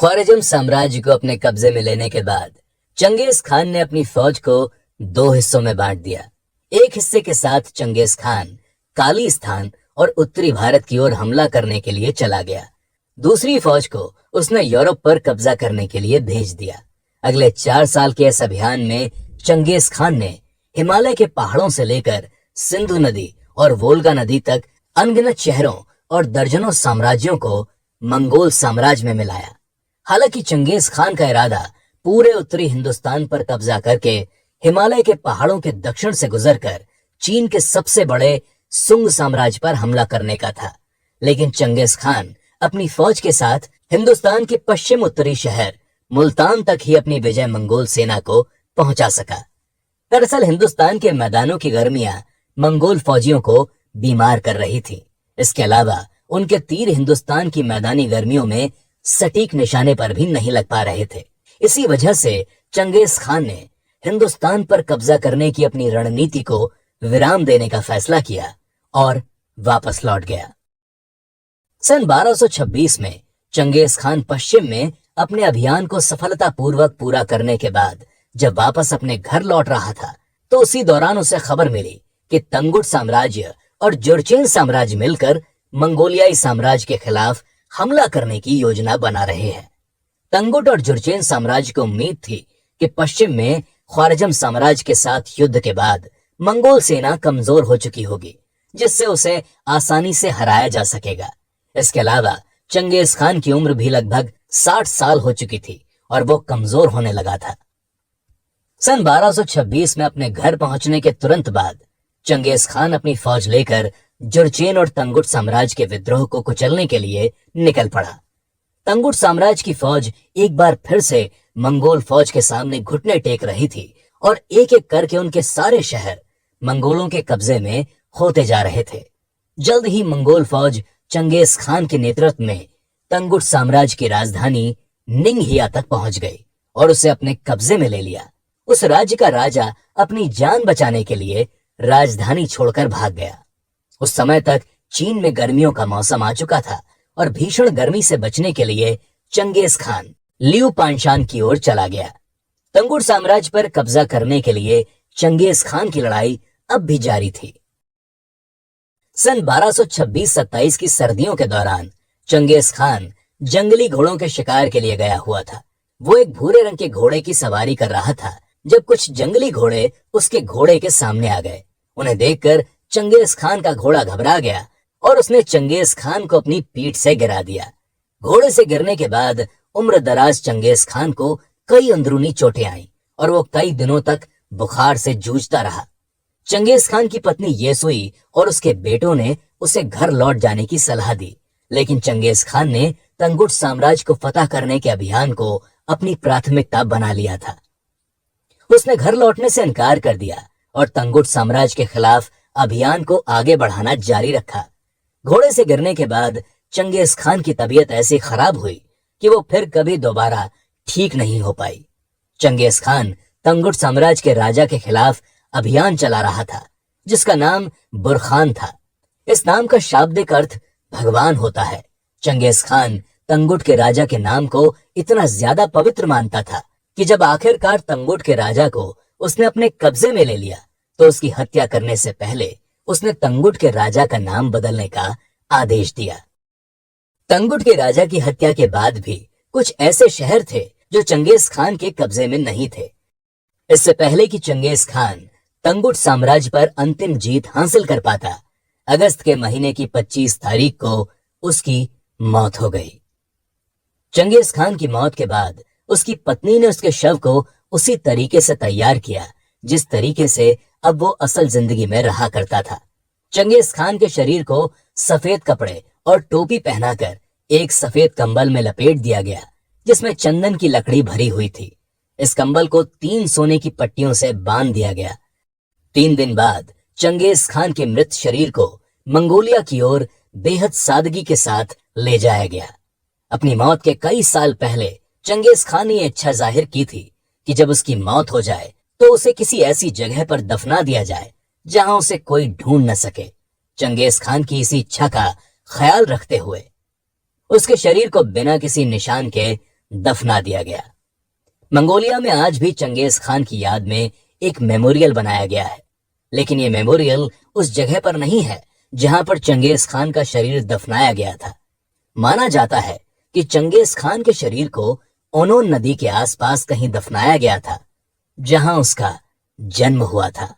ख्वारिज़म साम्राज्य को अपने कब्जे में लेने के बाद चंगेज खान ने अपनी फौज को दो हिस्सों में बांट दिया। एक हिस्से के साथ चंगेज खान कालीस्थान और उत्तरी भारत की ओर हमला करने के लिए चला गया। दूसरी फौज को उसने यूरोप पर कब्जा करने के लिए भेज दिया। अगले 4 साल के इस अभियान में चंगेज खान ने हिमालय के पहाड़ों से लेकर सिंधु नदी और वोल्गा नदी तक अनगिनत शहरों और दर्जनों साम्राज्यों को मंगोल साम्राज्य में मिलाया। हालांकि चंगेज खान का इरादा पूरे उत्तरी हिंदुस्तान पर कब्जा करके हिमालय के पहाड़ों के दक्षिण से गुजरकर चीन के सबसे बड़े सुंग साम्राज्य पर हमला करने का था, लेकिन चंगेज खान अपनी फौज के साथ हिंदुस्तान के पश्चिम उत्तरी शहर मुल्तान तक ही अपनी विजय मंगोल सेना को पहुंचा सका। दरअसल हिंदुस्तान के मैदानों की गर्मियां मंगोल फौजियों को बीमार कर रही थी। इसके अलावा उनके तीर हिंदुस्तान की मैदानी गर्मियों में सटीक निशाने पर भी नहीं लग पा रहे थे। इसी वजह से चंगेज खान ने हिंदुस्तान पर कब्जा करने की अपनी रणनीति को विराम देने का फैसला किया और वापस लौट गया। सन 1226 में चंगेज खान पश्चिम में अपने अभियान को सफलतापूर्वक पूरा करने के बाद जब वापस अपने घर लौट रहा था, तो उसी दौरान उसे खबर मिली कि तंगुट साम्राज्य और जुरचेन साम्राज्य मिलकर मंगोलियाई साम्राज्य के खिलाफ हमला करने की योजना बना रहे हैं। तंगुट और जुरचेन साम्राज्य को उम्मीद थी कि पश्चिम में ख्वारिज़म साम्राज्य के साथ युद्ध के बाद मंगोल सेना कमजोर हो चुकी होगी, जिससे उसे आसानी से हराया जा सकेगा। इसके अलावा चंगेज खान की उम्र भी लगभग 60 साल हो चुकी थी और वो कमजोर होने लगा था। सन 1226 में अपने घर पहुंचने के तुरंत बाद चंगेज खान अपनी फौज लेकर जुरचेन और तंगुट साम्राज्य के विद्रोह को कुचलने के लिए निकल पड़ा। तंगुट साम्राज्य की फौज एक बार फिर से मंगोल फौज के सामने घुटने टेक रही थी और एक एक करके उनके सारे शहर मंगोलों के कब्जे में होते जा रहे थे। जल्द ही मंगोल फौज चंगेज खान के नेतृत्व में तंगुट साम्राज्य की राजधानी निंगहिया तक पहुंच गई और उसे अपने कब्जे में ले लिया। उस राज्य का राजा अपनी जान बचाने के लिए राजधानी छोड़कर भाग गया। उस समय तक चीन में गर्मियों का मौसम आ चुका था और भीषण गर्मी से बचने के लिए चंगेज खान लियू पांशान की ओर चला गया। तंगुट साम्राज्य पर कब्जा करने के लिए चंगेज खान की लड़ाई अब भी जारी थी। सन 1226-27 की सर्दियों के दौरान चंगेज खान जंगली घोड़ों के शिकार के लिए गया हुआ था। वो एक भूरे रंग के घोड़े की सवारी कर रहा था जब कुछ जंगली घोड़े उसके घोड़े के सामने आ गए। उन्हें देखकर चंगेज खान का घोड़ा घबरा गया और उसने चंगेज खान को अपनी पीठ से गिरा दिया। घोड़े से गिरने के बाद उम्र दराज चंगेज खान को कई अंदरूनी चोटें आईं और वो कई दिनों तक बुखार से जूझता रहा। चंगेज खान की पत्नी येसुई और उसके बेटों ने उसे घर लौट जाने की सलाह दी, लेकिन चंगेज खान ने तंगुट साम्राज्य को फतह करने के अभियान को अपनी प्राथमिकता बना लिया था। उसने घर लौटने से इनकार कर दिया और तंगुट साम्राज्य के खिलाफ अभियान को आगे बढ़ाना जारी रखा। घोड़े से गिरने के बाद चंगेज खान की तबीयत ऐसी खराब हुई कि वो फिर कभी दोबारा ठीक नहीं हो पाई। चंगेज खान तंगुट साम्राज्य के राजा के खिलाफ अभियान चला रहा था, जिसका नाम बुरखान था। इस नाम का शाब्दिक अर्थ भगवान होता है। चंगेज खान तंगुट के राजा के नाम को इतना ज्यादा पवित्र मानता था कि जब आखिरकार तंगुट के राजा को उसने अपने कब्जे में ले लिया, तो उसकी हत्या करने से पहले उसने तंगुट के राजा का नाम बदलने का आदेश दिया। तंगुट के राजा की हत्या के बाद भी कुछ ऐसे शहर थे जो चंगेज खान के कब्जे में नहीं थे। इससे पहले कि चंगेज खान तंगुट साम्राज्य पर अंतिम जीत हासिल कर पाता, अगस्त के महीने की 25 तारीख को उसकी मौत हो गई। चंगेज खान की मौत के बाद उसकी पत्नी ने उसके शव को उसी तरीके से तैयार किया जिस तरीके से अब वो असल जिंदगी में रहा करता था। चंगेज खान के शरीर को सफेद कपड़े और टोपी पहनाकर एक सफेद कंबल में लपेट दिया गया, जिसमें चंदन की लकड़ी भरी हुई थी। इस कंबल को 3 सोने की पट्टियों से बांध दिया गया। 3 दिन बाद चंगेज खान के मृत शरीर को मंगोलिया की ओर बेहद सादगी के साथ ले जाया गया। अपनी मौत के कई साल पहले चंगेज खान ने यह इच्छा जाहिर की थी कि जब उसकी मौत हो जाए तो उसे किसी ऐसी जगह पर दफना दिया जाए जहां उसे कोई ढूंढ न सके। चंगेज खान की इसी इच्छा का ख्याल रखते हुए उसके शरीर को बिना किसी निशान के दफना दिया गया। मंगोलिया में आज भी चंगेज खान की याद में एक मेमोरियल बनाया गया है, लेकिन ये मेमोरियल उस जगह पर नहीं है जहां पर चंगेज खान का शरीर दफनाया गया था। माना जाता है कि चंगेज खान के शरीर को ओनोन नदी के आसपास कहीं दफनाया गया था, जहां उसका जन्म हुआ था।